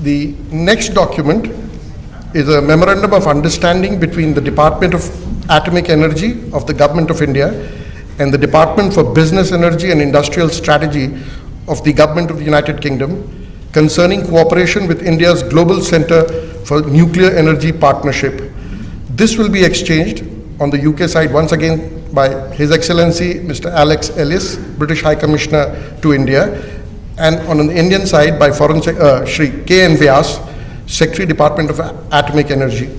The next document is a memorandum of understanding between the Department of Atomic Energy of the Government of India and the Department for Business Energy and Industrial Strategy of the Government of the United Kingdom concerning cooperation with India's Global Center for Nuclear Energy Partnership. This will be exchanged on the UK side once again by His Excellency Mr. Alex Ellis, British High Commissioner to India, and on the Indian side by Foreign Shri K.N. Vyas, Secretary, Department of Atomic Energy.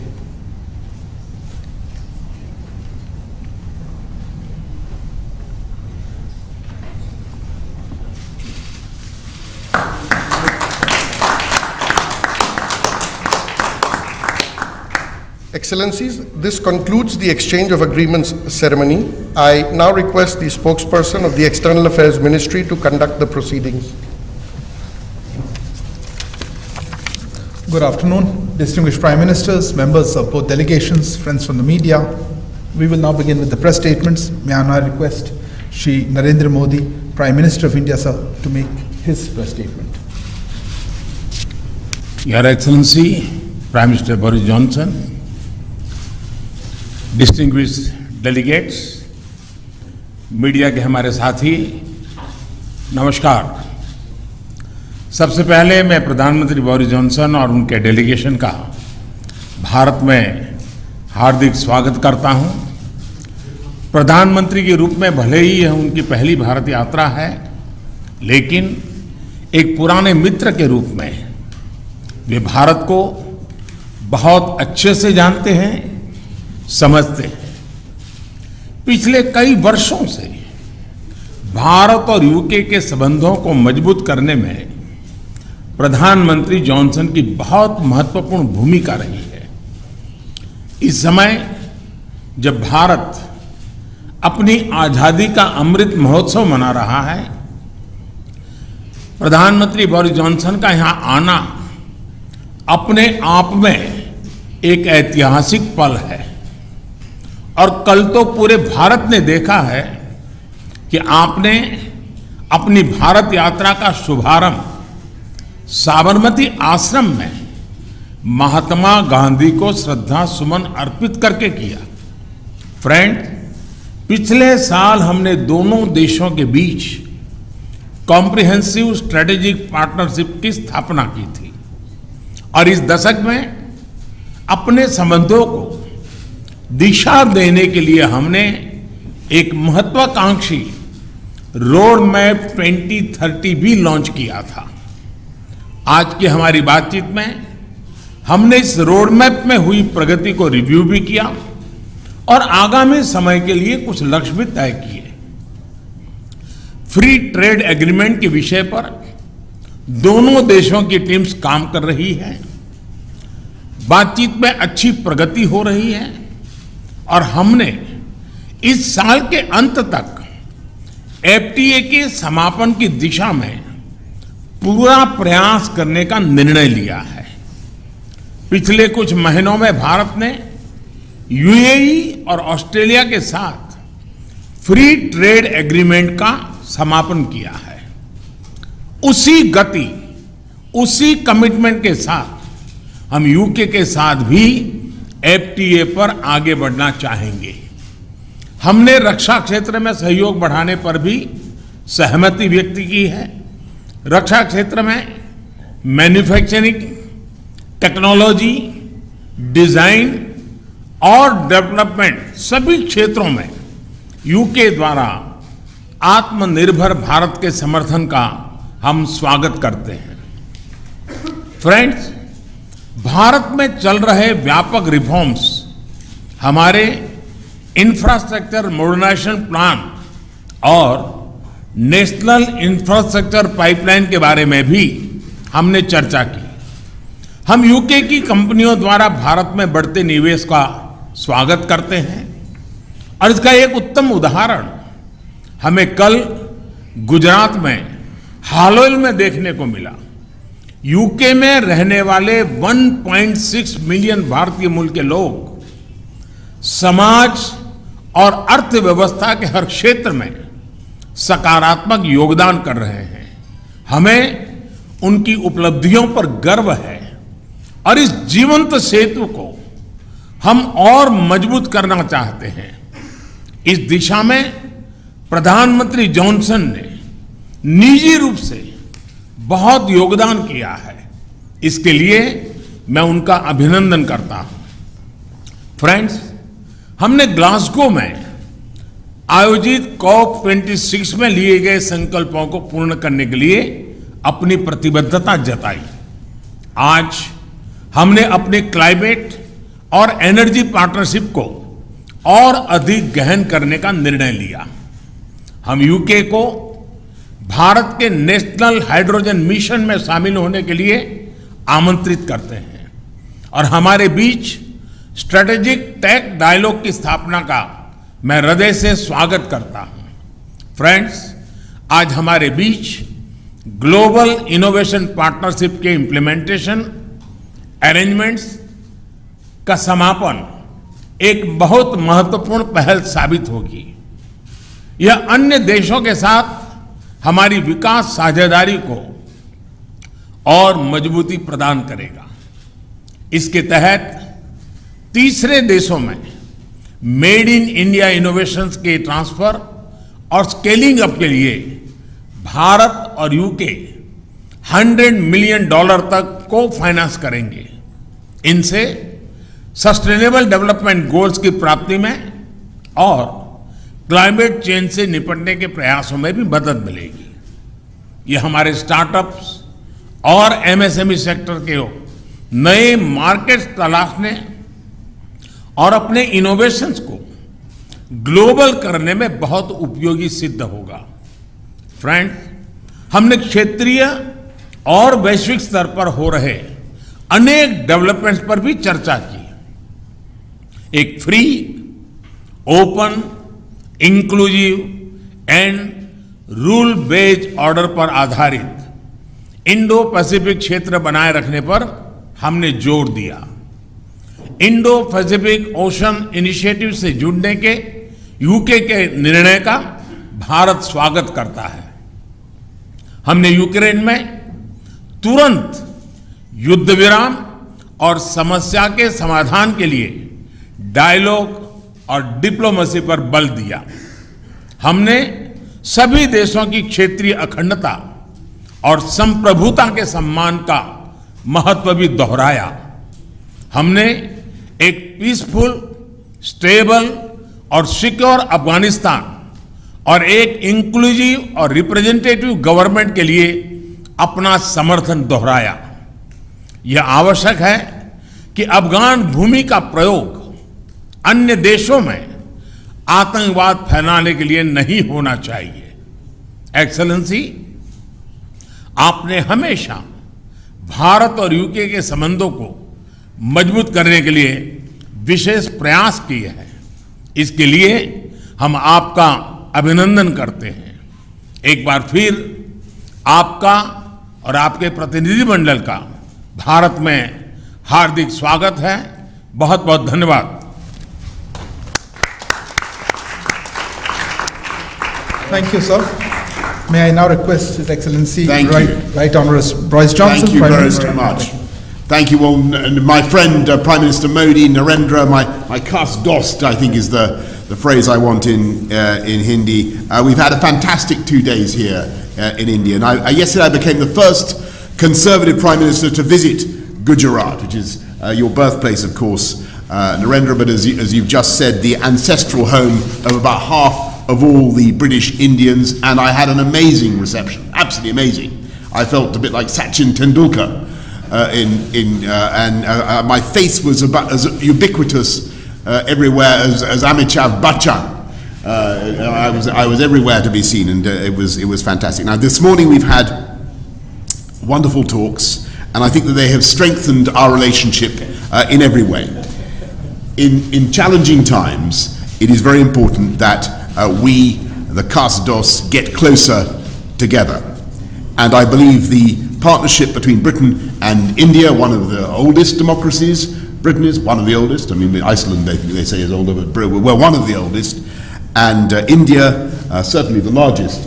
Excellencies, this concludes the exchange of agreements ceremony. I now request the spokesperson of the External Affairs Ministry to conduct the proceedings. Good afternoon, distinguished Prime Ministers, members of both delegations, friends from the media. We will now begin with the press statements. May I now request Shri Narendra Modi, Prime Minister of India, sir, to make his press statement. Your Excellency, Prime Minister Boris Johnson, distinguished delegates, media के हमारे साथी, नमस्कार। सबसे पहले मैं प्रधानमंत्री Boris Johnson और उनके डेलीगेशन का भारत में हार्दिक स्वागत करता हूं। प्रधानमंत्री के रूप में भले ही यह उनकी पहली भारत यात्रा है, लेकिन एक पुराने मित्र के रूप में वे भारत को बहुत अच्छे से जानते हैं, समझते हैं। पिछले कई वर्षों से भारत और यूके के संबंधों को मजबूत करने में प्रधानमंत्री जॉनसन की बहुत महत्वपूर्ण भूमिका रही है। इस समय जब भारत अपनी आजादी का अमृत महोत्सव मना रहा है, प्रधानमंत्री बोरिस जॉनसन का यहां आना अपने आप में एक ऐतिहासिक पल है। और कल तो पूरे भारत ने देखा है कि आपने अपनी भारत यात्रा का शुभारंभ साबरमती आश्रम में महात्मा गांधी को श्रद्धा सुमन अर्पित करके किया। फ्रेंड, पिछले साल हमने दोनों देशों के बीच कॉम्प्रिहेंसिव स्ट्रेटेजिक पार्टनरशिप की स्थापना की थी और इस दशक में अपने संबंधों को दिशा देने के लिए हमने एक महत्वाकांक्षी रोड मैप 2030 भी लॉन्च किया था। आज की हमारी बातचीत में हमने इस रोड मैप में हुई प्रगति को रिव्यू भी किया और आगामी समय के लिए कुछ लक्ष्य भी तय किए। फ्री ट्रेड एग्रीमेंट के विषय पर दोनों देशों की टीम्स काम कर रही है। बातचीत में अच्छी प्रगति हो रही है और हमने इस साल के अंत तक एफटीए के समापन की दिशा में पूरा प्रयास करने का निर्णय लिया है। पिछले कुछ महीनों में भारत ने यूएई और ऑस्ट्रेलिया के साथ फ्री ट्रेड एग्रीमेंट का समापन किया है। उसी गति, उसी कमिटमेंट के साथ हम यूके के साथ भी एफटीए पर आगे बढ़ना चाहेंगे। हमने रक्षा क्षेत्र में सहयोग बढ़ाने पर भी सहमति व्यक्त की है। रक्षा क्षेत्र में मैन्युफैक्चरिंग, टेक्नोलॉजी, डिजाइन और डेवलपमेंट सभी क्षेत्रों में यूके द्वारा आत्मनिर्भर भारत के समर्थन का हम स्वागत करते हैं। फ्रेंड्स, भारत में चल रहे व्यापक रिफॉर्म्स हमारे इंफ्रास्ट्रक्चर मॉडर्नाइजेशन प्लान और नेशनल इंफ्रास्ट्रक्चर पाइपलाइन के बारे में भी हमने चर्चा की। हम यूके की कंपनियों द्वारा भारत में बढ़ते निवेश का स्वागत करते हैं और इसका एक उत्तम उदाहरण हमें कल गुजरात में हालोल में देखने को मिला। यूके में रहने वाले 1.6 मिलियन भारतीय मूल के लोग समाज और अर्थव्यवस्था के हर क्षेत्र में सकारात्मक योगदान कर रहे हैं। हमें उनकी उपलब्धियों पर गर्व है और इस जीवंत सेतु को हम और मजबूत करना चाहते हैं। इस दिशा में प्रधानमंत्री जॉनसन ने निजी रूप से बहुत योगदान किया है। इसके लिए मैं उनका अभिनंदन करता हूं। फ्रेंड्स, हमने ग्लासगो में आयोजित COP26 में लिए गए संकल्पों को पूर्ण करने के लिए अपनी प्रतिबद्धता जताई। आज हमने अपने क्लाइमेट और एनर्जी पार्टनरशिप को और अधिक गहन करने का निर्णय लिया। हम यूके को भारत के नेशनल हाइड्रोजन मिशन में शामिल होने के लिए आमंत्रित करते हैं और हमारे बीच स्ट्रेटेजिक टेक डायलॉग की स्थापना का मैं हृदय से स्वागत करता हूं। फ्रेंड्स, आज हमारे बीच ग्लोबल इनोवेशन पार्टनरशिप के इंप्लीमेंटेशन अरेंजमेंट्स का समापन एक बहुत महत्वपूर्ण पहल साबित होगी। यह अन्य देशों के साथ हमारी विकास साझेदारी को और मजबूती प्रदान करेगा। इसके तहत तीसरे देशों में मेड इन इंडिया इनोवेशंस के ट्रांसफर और स्केलिंग अप के लिए भारत और यूके $100 मिलियन तक को फाइनेंस करेंगे। इनसे सस्टेनेबल डेवलपमेंट गोल्स की प्राप्ति में और क्लाइमेट चेंज से निपटने के प्रयासों में भी मदद मिलेगी। ये हमारे स्टार्टअप्स और एमएसएमई सेक्टर के नए मार्केट्स तलाशने और अपने इनोवेशंस को ग्लोबल करने में बहुत उपयोगी सिद्ध होगा। फ्रेंड्स, हमने क्षेत्रीय और वैश्विक स्तर पर हो रहे अनेक डेवलपमेंट्स पर भी चर्चा की। एक free, open, inclusive and rule based order पर आधारित इंडो पैसिफिक क्षेत्र बनाए रखने पर हमने जोर दिया। इंडो पैसिफिक ओशन इनिशिएटिव से जुड़ने के यूके के निर्णय का भारत स्वागत करता है। हमने यूक्रेन में तुरंत युद्ध विराम और समस्या के समाधान के लिए डायलॉग और डिप्लोमेसी पर बल दिया। हमने सभी देशों की क्षेत्रीय अखंडता और संप्रभुता के सम्मान का महत्व भी दोहराया। हमने एक पीसफुल, स्टेबल और सिक्योर अफगानिस्तान और एक इंक्लूसिव और रिप्रेजेंटेटिव गवर्नमेंट के लिए अपना समर्थन दोहराया। यह आवश्यक है कि अफगान भूमि का प्रयोग अन्य देशों में आतंकवाद फैलाने के लिए नहीं होना चाहिए। एक्सेलेंसी, आपने हमेशा भारत और यूके के संबंधों को मजबूत करने के लिए विशेष प्रयास किए हैं। इसके लिए हम आपका अभिनंदन करते हैं। एक बार फिर आपका और आपके प्रतिनिधिमंडल का भारत में हार्दिक स्वागत है। बहुत बहुत धन्यवाद। Thank you, sir. May I now request His Excellency Thank you. Right Honourable Boris Johnson. Thank you Prime very, Minister. very much. Thank you all. My friend, Prime Minister Modi, Narendra, my khas dost, I think is the phrase I want in Hindi. We've had a fantastic 2 days here in India. And yesterday I became the first Conservative Prime Minister to visit Gujarat, which is your birthplace, of course, Narendra, but as you've just said, the ancestral home of about half of all the British Indians, and I had an amazing reception, absolutely amazing. I felt a bit like Sachin Tendulkar, and my face was about as ubiquitous everywhere as Amitabh Bachchan. I was everywhere to be seen, and it was fantastic. Now this morning we've had wonderful talks, and I think that they have strengthened our relationship in every way. In challenging times, it is very important that we, the Khas-dos, get closer together. And I believe the partnership between Britain and India, one of the oldest democracies, Britain is one of the oldest, I mean Iceland they say is older, but we're one of the oldest, and India, certainly the largest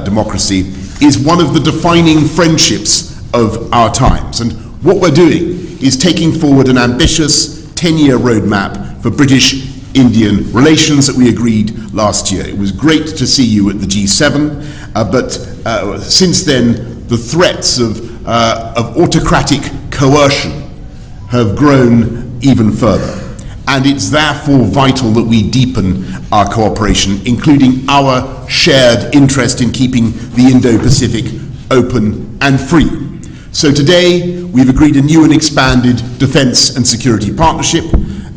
democracy, is one of the defining friendships of our times. And what we're doing is taking forward an ambitious 10-year roadmap for British-Indian relations that we agreed last year. It was great to see you at the G7, but since then the threats of autocratic coercion have grown even further. And it's therefore vital that we deepen our cooperation, including our shared interest in keeping the Indo-Pacific open and free. So today, we've agreed a new and expanded defence and security partnership,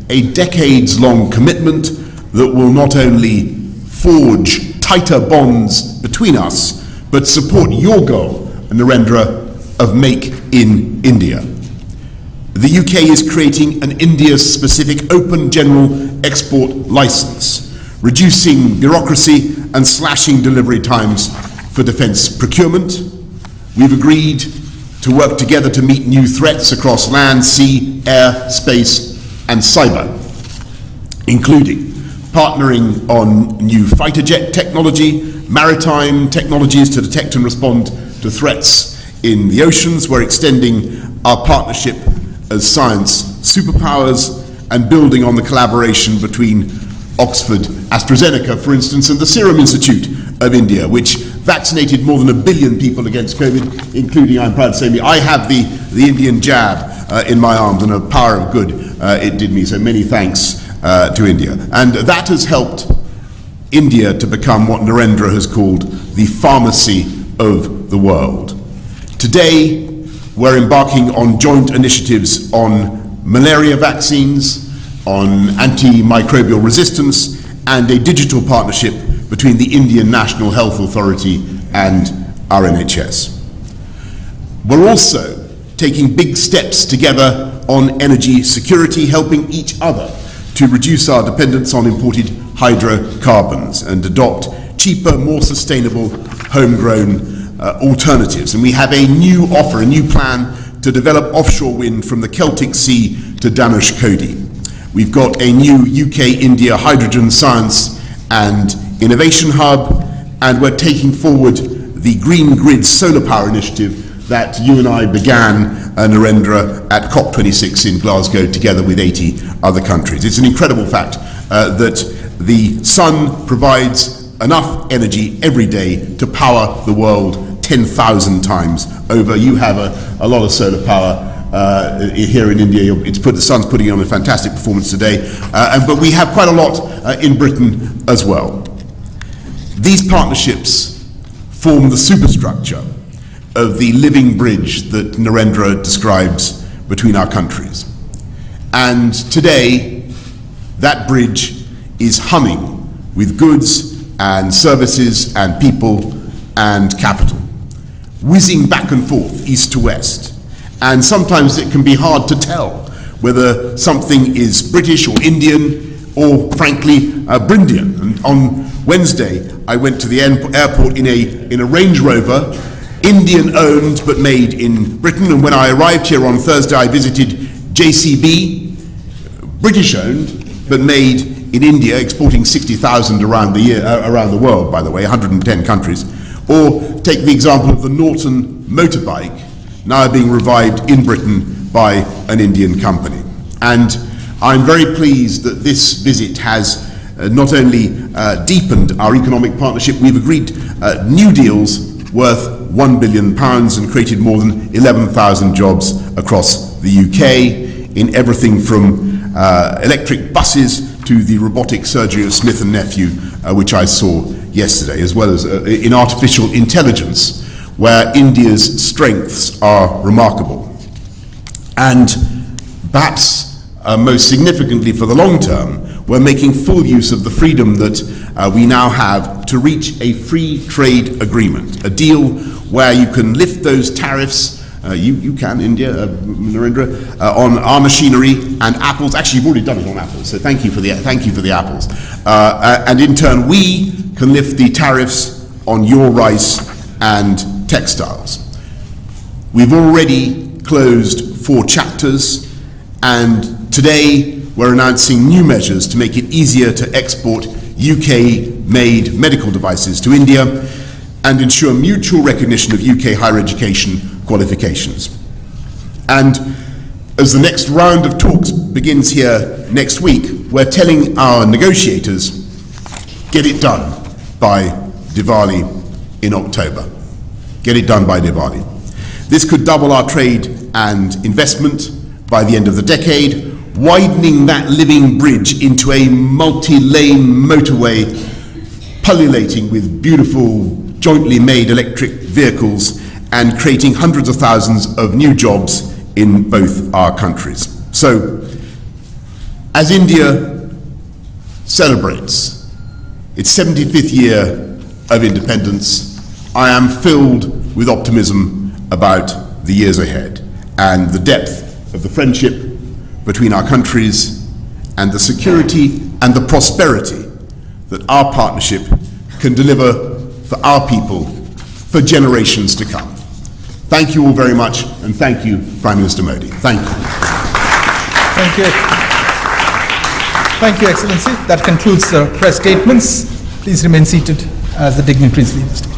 a decades-long commitment that will not only forge tighter bonds between us, but support your goal, Narendra, of Make in India. The UK is creating an India-specific open general export licence, reducing bureaucracy and slashing delivery times for defence procurement. We've agreed to work together to meet new threats across land, sea, air, space and cyber, including partnering on new fighter jet technology, maritime technologies to detect and respond to threats in the oceans. We're extending our partnership as science superpowers and building on the collaboration between Oxford AstraZeneca, for instance, and the Serum Institute of India, which vaccinated more than 1 billion people against COVID, including, I'm proud to say, me. I have the Indian jab in my arms, and a power of good it did me, so many thanks to India. And that has helped India to become what Narendra has called the pharmacy of the world. Today, we're embarking on joint initiatives on malaria vaccines, on antimicrobial resistance, and a digital partnership between the Indian National Health Authority and our NHS. We're also taking big steps together on energy security, helping each other to reduce our dependence on imported hydrocarbons and adopt cheaper, more sustainable, homegrown alternatives. And we have a new offer, a new plan to develop offshore wind from the Celtic Sea to Dhanushkodi. We've got a new UK-India hydrogen science and innovation hub, and we're taking forward the Green Grid solar power initiative that you and I began, Narendra, at COP26 in Glasgow together with 80 other countries. It's an incredible fact that the sun provides enough energy every day to power the world 10,000 times over. You have a lot of solar power here in India. The sun's putting on a fantastic performance today, but we have quite a lot in Britain as well. These partnerships form the superstructure of the living bridge that Narendra describes between our countries. And today, that bridge is humming with goods and services and people and capital, whizzing back and forth, east to west. And sometimes it can be hard to tell whether something is British or Indian or, frankly, Brindian. And on Wednesday, I went to the airport in a Range Rover, Indian-owned but made in Britain. And when I arrived here on Thursday, I visited JCB, British-owned but made in India, exporting 60,000 around the world, by the way, 110 countries. Or take the example of the Norton motorbike, now being revived in Britain by an Indian company. And I'm very pleased that this visit has not only deepened our economic partnership, we've agreed new deals worth £1 billion and created more than 11,000 jobs across the UK in everything from electric buses to the robotic surgery of Smith & Nephew, which I saw yesterday, as well as in artificial intelligence, where India's strengths are remarkable. And perhaps most significantly for the long term, we're making full use of the freedom that we now have to reach a free trade agreement, a deal where you can lift those tariffs, you can, India, Narendra, on our machinery and apples. Actually, you've already done it on apples, so thank you for the apples. And in turn, we can lift the tariffs on your rice and textiles. We've already closed 4 chapters, and today we're announcing new measures to make it easier to export UK-made medical devices to India and ensure mutual recognition of UK higher education qualifications. And as the next round of talks begins here next week, we're telling our negotiators, get it done by Diwali in October. Get it done by Diwali. This could double our trade and investment by the end of the decade, widening that living bridge into a multi-lane motorway pullulating with beautiful jointly made electric vehicles and creating hundreds of thousands of new jobs in both our countries. So, as India celebrates its 75th year of independence, I am filled with optimism about the years ahead and the depth of the friendship between our countries and the security and the prosperity that our partnership can deliver for our people for generations to come. Thank you all very much, and thank you, Prime Minister Modi. Thank you. Thank you. Thank you, Excellency. That concludes the press statements. Please remain seated as the dignitaries leave the stage.